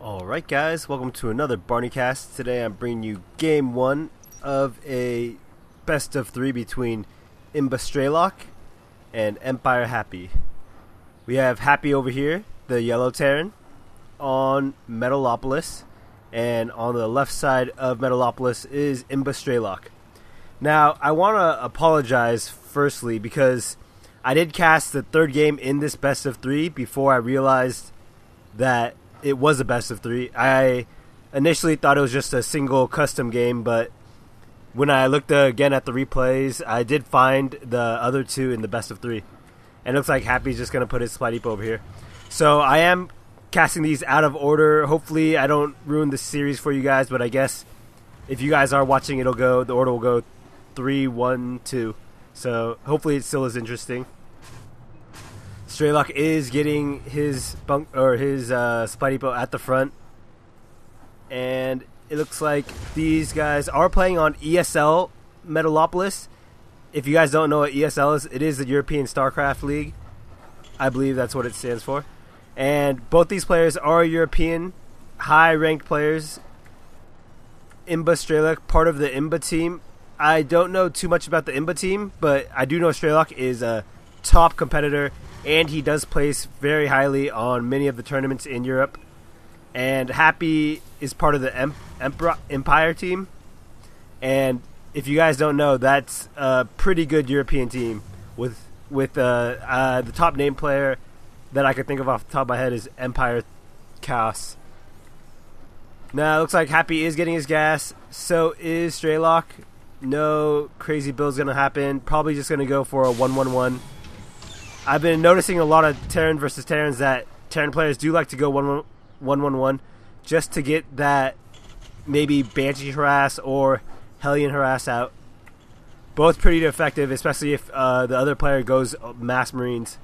Alright guys, welcome to another barneycast. Today I'm bringing you game 1 of a best of 3 between imbaStrelok and Empire Happy. We have Happy over here, the yellow Terran, on Metalopolis, and on the left side of Metalopolis is imbaStrelok. Now, I want to apologize firstly because I did cast the third game in this best of 3 before I realized that it was a best of 3. I initially thought it was just a single custom game, but when I looked again at the replays, I did find the other two in the best of 3. And it looks like Happy's just going to put his Spidey over here. So I am casting these out of order. Hopefully I don't ruin the series for you guys, but I guess if you guys are watching, the order will go 3, 1, 2. So hopefully it still is interesting. Strelok is getting his Spidey boat at the front, and it looks like these guys are playing on ESL Metalopolis. If you guys don't know what ESL is, it is the European StarCraft League. I believe that's what it stands for. And both these players are European high-ranked players. imbaStrelok, part of the Imba team. I don't know too much about the Imba team, but I do know Strelok is a top competitor, and he does place very highly on many of the tournaments in Europe. And Happy is part of the Empire team. And if you guys don't know, that's a pretty good European team with the top name player that I could think of off the top of my head is Empire Chaos. Now, it looks like Happy is getting his gas. So is Strelok. No crazy build's going to happen. Probably just going to go for a 1-1-1. I've been noticing a lot of Terran versus Terrans that Terran players do like to go 1-1-1 just to get that maybe Banshee harass or Hellion harass out. Both pretty effective, especially if the other player goes mass Marines.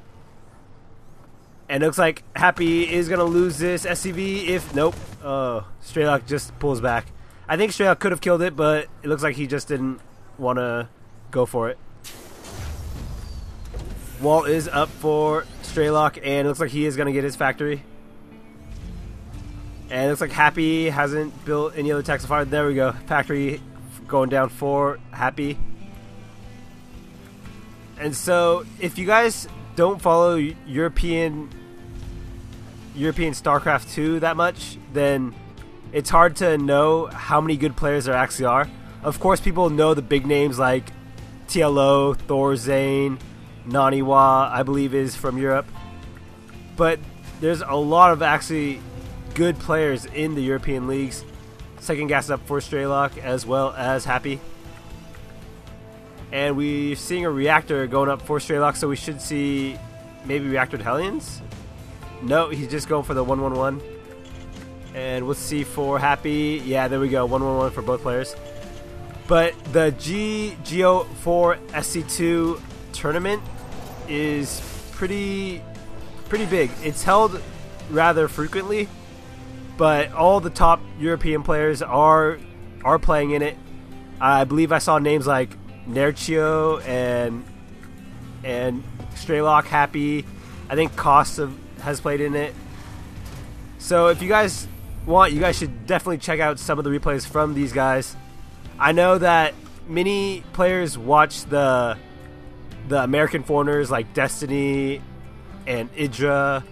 And it looks like Happy is going to lose this SCV if... Nope. Strelok just pulls back. I think Strelok could have killed it, but it looks like he just didn't want to go for it. Wall is up for Strelok, and it looks like he is going to get his factory. And it looks like Happy hasn't built any other attacks so far. There we go. Factory going down for Happy. And so, if you guys don't follow European StarCraft 2 that much, then it's hard to know how many good players there actually are. Of course, people know the big names like TLO, Thorzane, Naniwa, I believe is from Europe. But there's a lot of actually good players in the European leagues. Second gas up for Strelok as well as Happy. And we're seeing a reactor going up for Strelok, so we should see maybe reactor Hellions? No, he's just going for the 1-1-1. And we'll see for Happy. Yeah, there we go. 1-1-1 for both players. But the Go4SC2 tournament is pretty big. It's held rather frequently, but all the top European players are playing in it. I believe I saw names like Nerchio and Strelok, Happy. I think Kost has played in it. So if you guys want, you guys should definitely check out some of the replays from these guys. I know that many players watch the American foreigners like Destiny and Idra,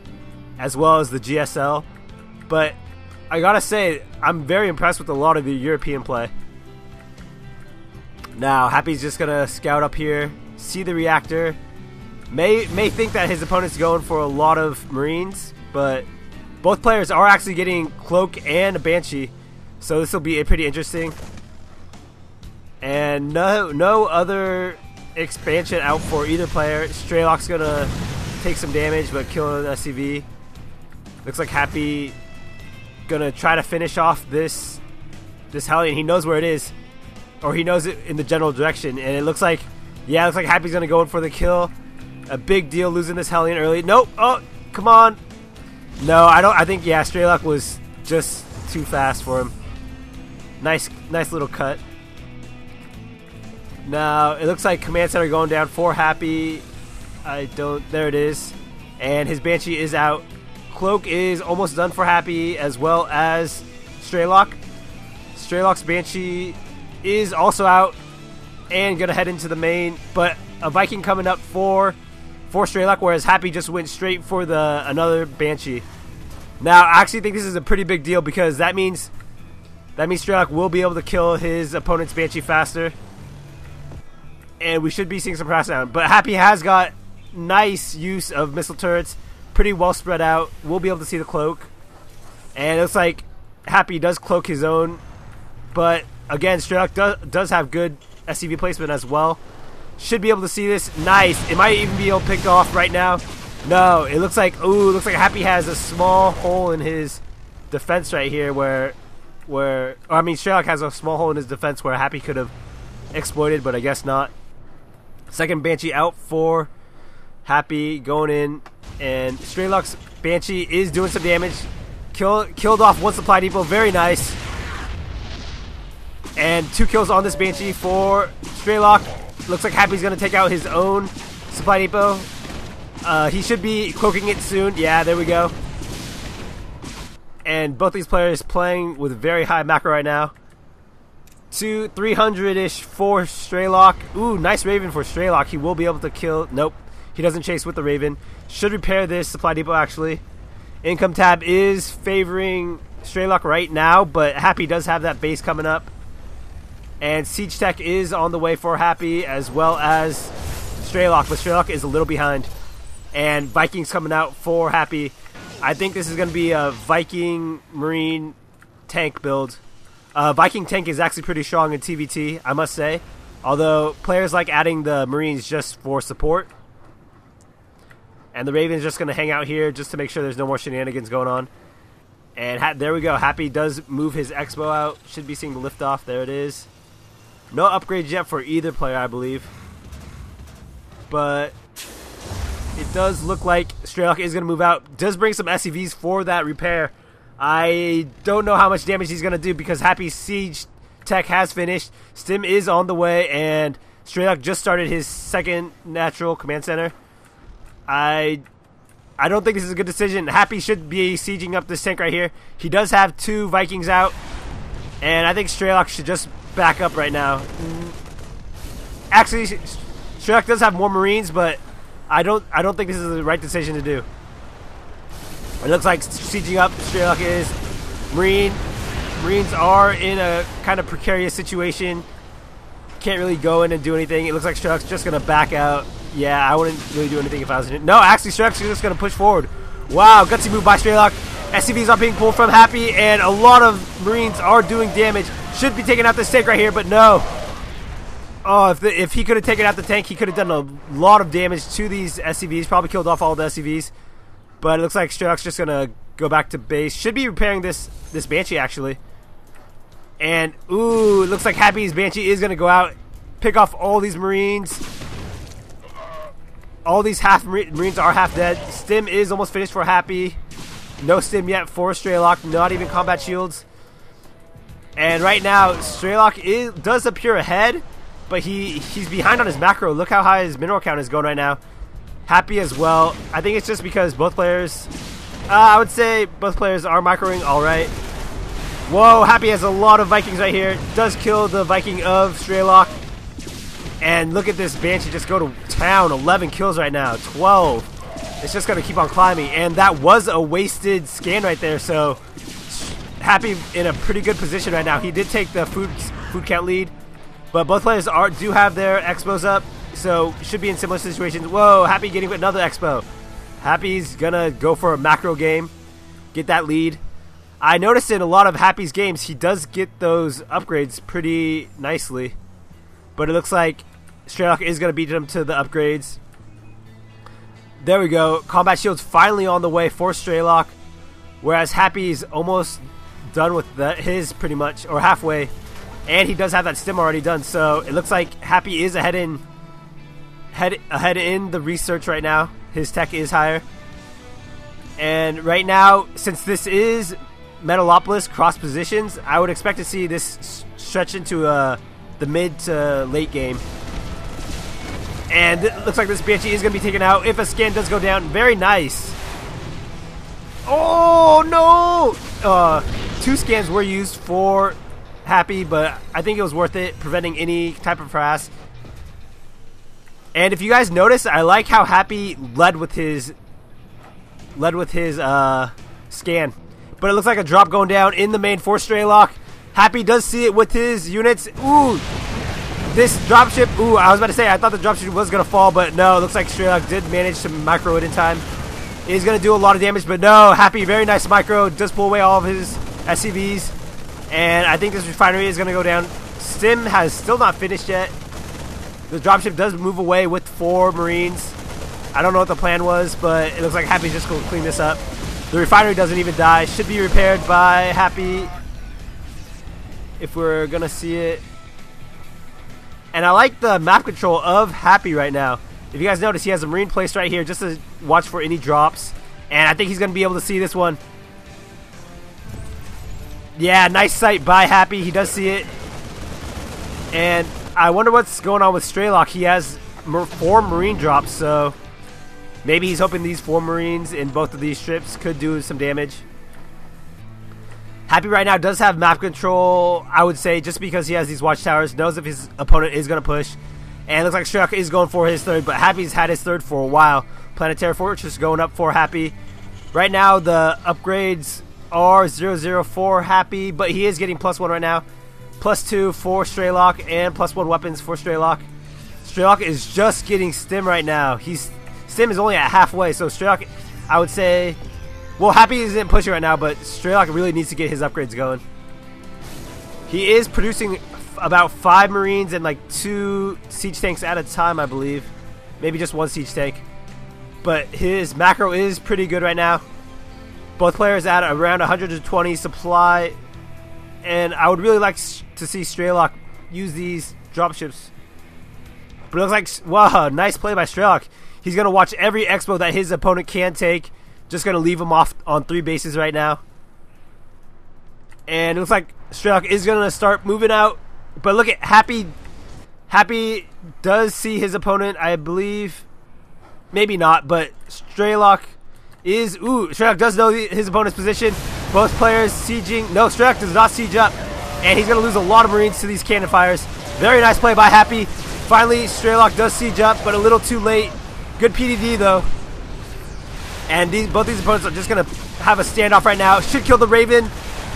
as well as the GSL. But I gotta say, I'm very impressed with a lot of the European play. Now, Happy's just gonna scout up here, see the reactor. May think that his opponent's going for a lot of Marines, but both players are actually getting Cloak and a Banshee, so this will be pretty interesting. And no other expansion out for either player. Strelok's gonna take some damage but kill an SCV. Looks like Happy gonna try to finish off this Hellion. He knows where it is, or he knows it in the general direction, and it looks like, yeah, it looks like Happy's gonna go in for the kill. A big deal losing this Hellion early. Nope. Oh, come on. No, I think, yeah, Strelok was just too fast for him. Nice little cut. Now, it looks like Command Center going down for Happy. There it is. And his Banshee is out. Cloak is almost done for Happy, as well as Strelok. Strelok's Banshee is also out and gonna head into the main, but a Viking coming up for Strelok, whereas Happy just went straight for another Banshee. Now, I actually think this is a pretty big deal because that means Strelok will be able to kill his opponent's Banshee faster, and we should be seeing some crash down. But Happy has got nice use of missile turrets, pretty well spread out. We'll be able to see the cloak, and it looks like Happy does cloak his own, but again, Strelok does have good SCV placement as well. Should be able to see this. Nice. It might even be able to pick off right now. No, it looks like Happy has a small hole in his defense right here Strelok has a small hole in his defense where Happy could have exploited, but I guess not. Second Banshee out for Happy going in, and Strelok's Banshee is doing some damage. Killed off one supply depot, very nice. And 2 kills on this Banshee for Strelok. Looks like Happy's going to take out his own supply depot. He should be cloaking it soon. Yeah, there we go. And both these players playing with very high macro right now. 300-ish for Strelok. Ooh, nice Raven for Strelok. He will be able to kill. Nope, he doesn't chase with the Raven. Should repair this supply depot actually. Income tab is favoring Strelok right now, but Happy does have that base coming up. And Siege Tech is on the way for Happy, as well as Strelok, but Strelok is a little behind. And Vikings coming out for Happy. I think this is going to be a Viking Marine tank build. Viking tank is actually pretty strong in TVT, I must say. Although players like adding the Marines just for support. And the Raven's just going to hang out here just to make sure there's no more shenanigans going on. And there we go. Happy does move his Expo out. Should be seeing the liftoff. There it is. No upgrades yet for either player, I believe. But it does look like Strelok is going to move out. Does bring some SCVs for that repair. I don't know how much damage he's going to do because Happy's Siege Tech has finished. Stim is on the way, and Strelok just started his second natural command center. I don't think this is a good decision. Happy should be sieging up this tank right here. He does have 2 Vikings out, and I think Strelok should just back up right now. Actually, Strelok does have more Marines, but I don't think this is the right decision to do. It looks like sieging up Strelok is. Marines are in a kind of precarious situation. Can't really go in and do anything. It looks like Strelok's just going to back out. Yeah, I wouldn't really do anything if I was in it. No, actually, Strelok's just going to push forward. Wow, gutsy move by Strelok. SCVs are being pulled from Happy, and a lot of Marines are doing damage. Should be taking out this tank right here, but no. Oh, if he could have taken out the tank, he could have done a lot of damage to these SCVs. Probably killed off all the SCVs. But it looks like Strelok's just going to go back to base. Should be repairing this Banshee, actually. And, ooh, it looks like Happy's Banshee is going to go out, pick off all these Marines. All these Marines are half dead. Stim is almost finished for Happy. No Stim yet for Strelok. Not even combat shields. And right now, Strelok does appear ahead, but he's behind on his macro. Look how high his mineral count is going right now. Happy as well. I think it's just because both players... I would say both players are microing alright. Whoa, Happy has a lot of Vikings right here. Does kill the Viking of Strelok. And look at this Banshee just go to town. 11 kills right now. 12. It's just going to keep on climbing. And that was a wasted scan right there. So Happy in a pretty good position right now. He did take the food count lead. But both players do have their expos up. So should be in similar situations. Whoa, Happy getting another expo. Happy's going to go for a macro game. Get that lead. I noticed in a lot of Happy's games, he does get those upgrades pretty nicely. But it looks like Strelok is going to beat him to the upgrades. There we go. Combat shield's finally on the way for Strelok. Whereas Happy's almost done with his pretty much, or halfway. And he does have that stim already done. So it looks like Happy is ahead in the research right now. His tech is higher. And right now, since this is Metalopolis cross positions, I would expect to see this stretch into the mid to late game. And it looks like this Banshee is going to be taken out if a scan does go down. Very nice. Oh no! 2 scans were used for Happy, but I think it was worth it, preventing any type of harass. And if you guys notice, I like how Happy led with his scan. But it looks like a drop going down in the main for Strelok. Happy does see it with his units. Ooh, this dropship. Ooh, I was about to say I thought the dropship was gonna fall, but no. It looks like Strelok did manage to micro it in time. He's gonna do a lot of damage, but no. Happy, very nice micro. Does pull away all of his SCVs, and I think this refinery is gonna go down. Stim has still not finished yet. The dropship does move away with 4 Marines. I don't know what the plan was, but it looks like Happy's just gonna clean this up. The refinery doesn't even die. Should be repaired by Happy if we're gonna see it. And I like the map control of Happy right now. If you guys notice, he has a Marine placed right here just to watch for any drops. And I think he's gonna be able to see this one. Yeah, nice sight by Happy. He does see it. And I wonder what's going on with Strelok. He has 4 Marine drops, so maybe he's hoping these 4 Marines in both of these strips could do some damage. Happy right now does have map control, I would say, just because he has these watchtowers, knows if his opponent is going to push. And it looks like Strelok is going for his 3rd, but Happy's had his 3rd for a while. Planetary Fortress going up for Happy. Right now, the upgrades are 004 Happy, but he is getting +1 right now. +2 for Strelok, and +1 weapons for Strelok. Strelok is just getting Stim right now. Stim is only at halfway, so Strelok, I would say, well, Happy isn't pushing right now, but Strelok really needs to get his upgrades going. He is producing about 5 Marines and like 2 siege tanks at a time, I believe. Maybe just 1 siege tank. But his macro is pretty good right now. Both players at around 120 supply. And I would really like to see Strelok use these dropships. But it looks like, wow, nice play by Strelok. He's going to watch every expo that his opponent can take. Just going to leave him off on 3 bases right now. And it looks like Strelok is going to start moving out. But look at Happy. Happy does see his opponent, I believe. Maybe not, but Strelok is... Ooh, Strelok does know his opponent's position. Both players sieging. No, Strelok does not siege up. And he's going to lose a lot of Marines to these cannon fires. Very nice play by Happy. Finally, Strelok does siege up, but a little too late. Good PDD, though. And both these opponents are just going to have a standoff right now. Should kill the Raven.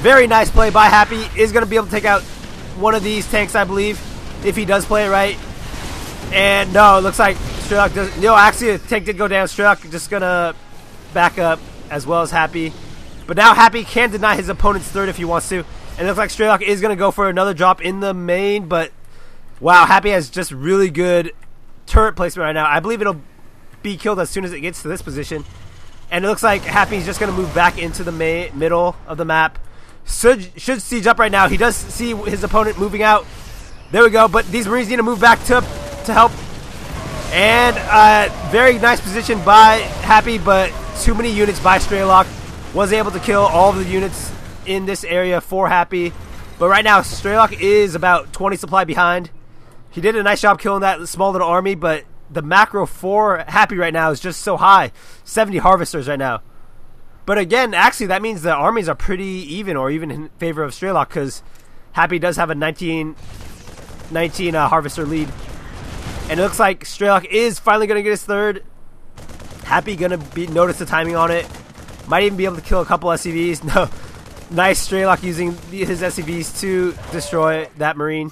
Very nice play by Happy. Is going to be able to take out one of these tanks, I believe, if he does play it right. And no, it looks like Strelok does... No, actually, the tank did go down. Strelok just going to back up as well as Happy. But now Happy can deny his opponent's 3rd if he wants to. And it looks like Strelok is going to go for another drop in the main. But, wow, Happy has just really good turret placement right now. I believe it'll be killed as soon as it gets to this position. And it looks like Happy's just going to move back into the middle of the map. Should siege up right now. He does see his opponent moving out. There we go. But these Marines need to move back to help. And very nice position by Happy, but too many units by Strelok. Was able to kill all of the units in this area for Happy. But right now, Strelok is about 20 supply behind. He did a nice job killing that small little army, but the macro for Happy right now is just so high. 70 harvesters right now. But again, actually, that means the armies are pretty even, or even in favor of Strelok, because Happy does have a 19 harvester lead. And it looks like Strelok is finally going to get his 3rd. Happy going to notice the timing on it. Might even be able to kill a couple SCVs. No. Nice Strelok using his SCVs to destroy that Marine.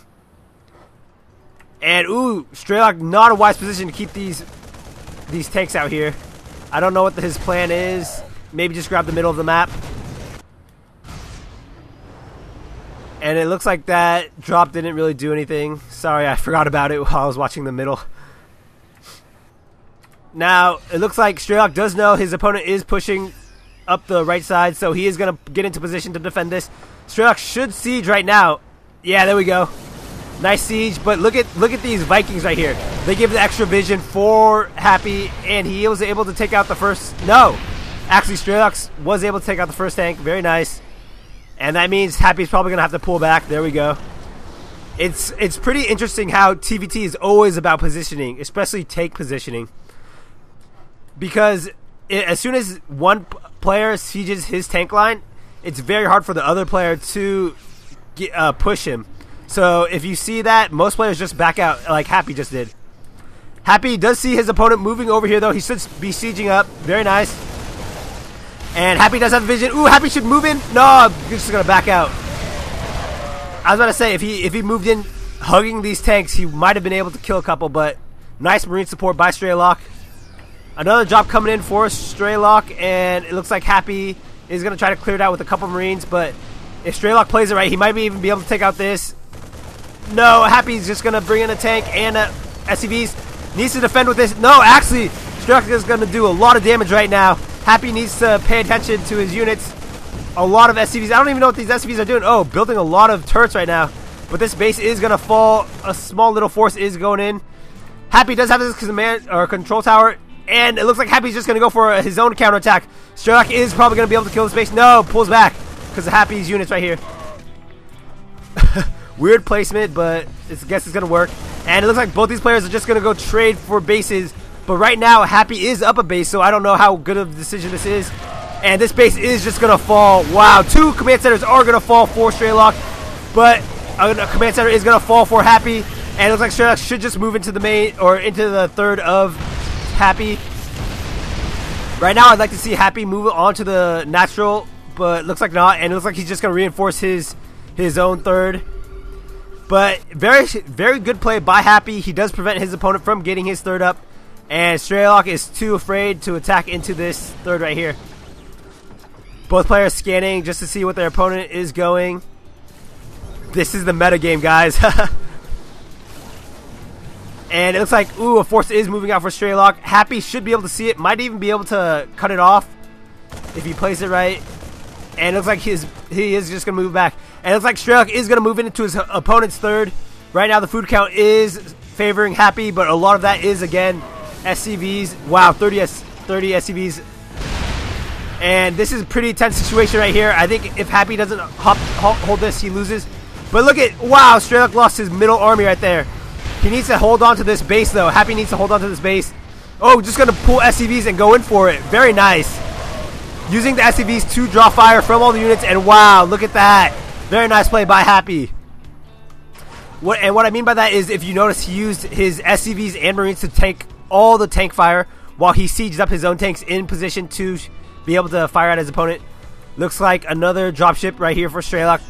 And, ooh, Strelok not a wise position to keep these tanks out here. I don't know what his plan is. Maybe just grab the middle of the map. And it looks like that drop didn't really do anything. Sorry, I forgot about it while I was watching the middle. Now, it looks like Strelok does know his opponent is pushing up the right side, so he is going to get into position to defend this. Strelok should siege right now. Yeah, there we go. Nice siege, but look at these Vikings right here. They give the extra vision for Happy, and he was able to take out the first... No! Actually, Strelok was able to take out the first tank. Very nice. And that means Happy's probably going to have to pull back. There we go. It's pretty interesting how TVT is always about positioning, especially tank positioning. Because as soon as one player sieges his tank line, it's very hard for the other player to push him. So if you see that, most players just back out like Happy just did. Happy does see his opponent moving over here, though. He should be sieging up. Very nice. And Happy does have vision. Ooh, Happy should move in. No, he's just going to back out. I was about to say, if he moved in hugging these tanks, he might have been able to kill a couple, but nice marine support by imbaStrelok. Another drop coming in for imbaStrelok, and it looks like Happy is going to try to clear it out with a couple marines, but if imbaStrelok plays it right, he might even be able to take out this. No, Happy's just going to bring in a tank and SCVs. Needs to defend with this. No, actually, imbaStrelok is going to do a lot of damage right now. Happy needs to pay attention to his units. A lot of SCVs. I don't even know what these SCVs are doing. Oh, building a lot of turrets right now. But this base is going to fall. A small little force is going in. Happy does have this command or control tower. And it looks like Happy's just going to go for his own counterattack. imbaStrelok is probably going to be able to kill this base. No, pulls back because of Happy's units right here. Weird placement, but I guess it's going to work. And it looks like both these players are just going to go trade for bases. But right now, Happy is up a base, so I don't know how good of a decision this is. And this base is just going to fall. Wow, 2 command centers are going to fall for imbaStrelok. But a command center is going to fall for Happy. And it looks like imbaStrelok should just move into the main, or into the third of Happy. Right now, I'd like to see Happy move on to the natural, but looks like not. And it looks like he's just going to reinforce his own third. But very good play by Happy. He does prevent his opponent from getting his third up. And imbaStrelok is too afraid to attack into this third right here. Both players scanning just to see what their opponent is going. This is the meta game, guys. And it looks like, ooh, a force is moving out for imbaStrelok. Happy should be able to see it. Might even be able to cut it off if he plays it right. And it looks like he is just going to move back. And it looks like imbaStrelok is going to move into his opponent's third. Right now the food count is favoring Happy, but a lot of that is, again, SCVs. Wow, 30 SCVs. And this is a pretty tense situation right here. I think if Happy doesn't hold this, he loses. But look at, wow, imbaStrelok lost his middle army right there. He needs to hold on to this base, though. Happy needs to hold on to this base. Oh, just going to pull SCVs and go in for it. Very nice. Using the SCVs to draw fire from all the units, and wow, look at that. Very nice play by Happy. What I mean by that is, if you notice, he used his SCVs and Marines to tank all the tank fire while he sieged up his own tanks in position to be able to fire at his opponent. Looks like another dropship right here for imbaStrelok.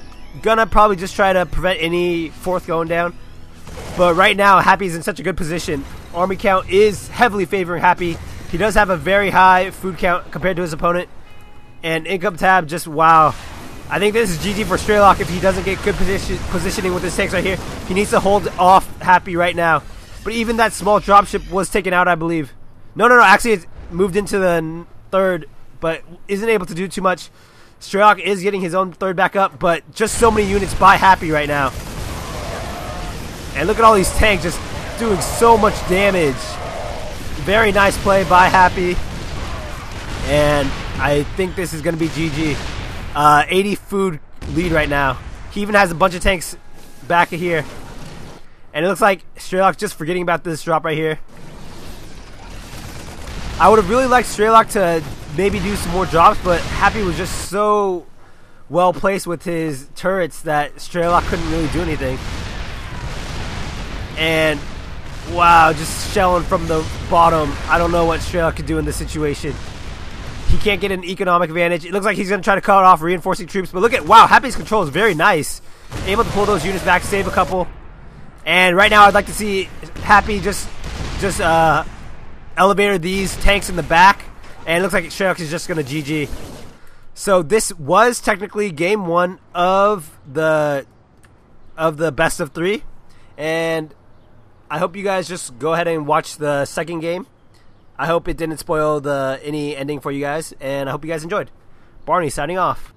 Gonna probably just try to prevent any fourth going down. But right now, Happy's in such a good position. Army count is heavily favoring Happy. He does have a very high food count compared to his opponent. And income tab, just wow. I think this is GG for imbaStrelok if he doesn't get good positioning with his tanks right here. He needs to hold off Happy right now. But even that small dropship was taken out, I believe. No, actually it's moved into the third, but isn't able to do too much. imbaStrelok is getting his own third back up, but just so many units by Happy right now. And look at all these tanks just doing so much damage. Very nice play by Happy. And I think this is going to be GG. 80 food lead right now. He even has a bunch of tanks back here. And it looks like imbaStrelok just forgetting about this drop right here. I would have really liked imbaStrelok to maybe do some more drops, but Happy was just so well placed with his turrets that imbaStrelok couldn't really do anything. And wow, just shelling from the bottom. I don't know what imbaStrelok could do in this situation. He can't get an economic advantage. It looks like he's going to try to cut off reinforcing troops. But look at, wow, Happy's control is very nice. Able to pull those units back, save a couple. And right now I'd like to see Happy just elevator these tanks in the back. And it looks like imbaStrelok is just going to GG. So this was technically game 1 of the best of 3. And I hope you guys just go ahead and watch the second game. I hope it didn't spoil any ending for you guys, and I hope you guys enjoyed. Barney signing off.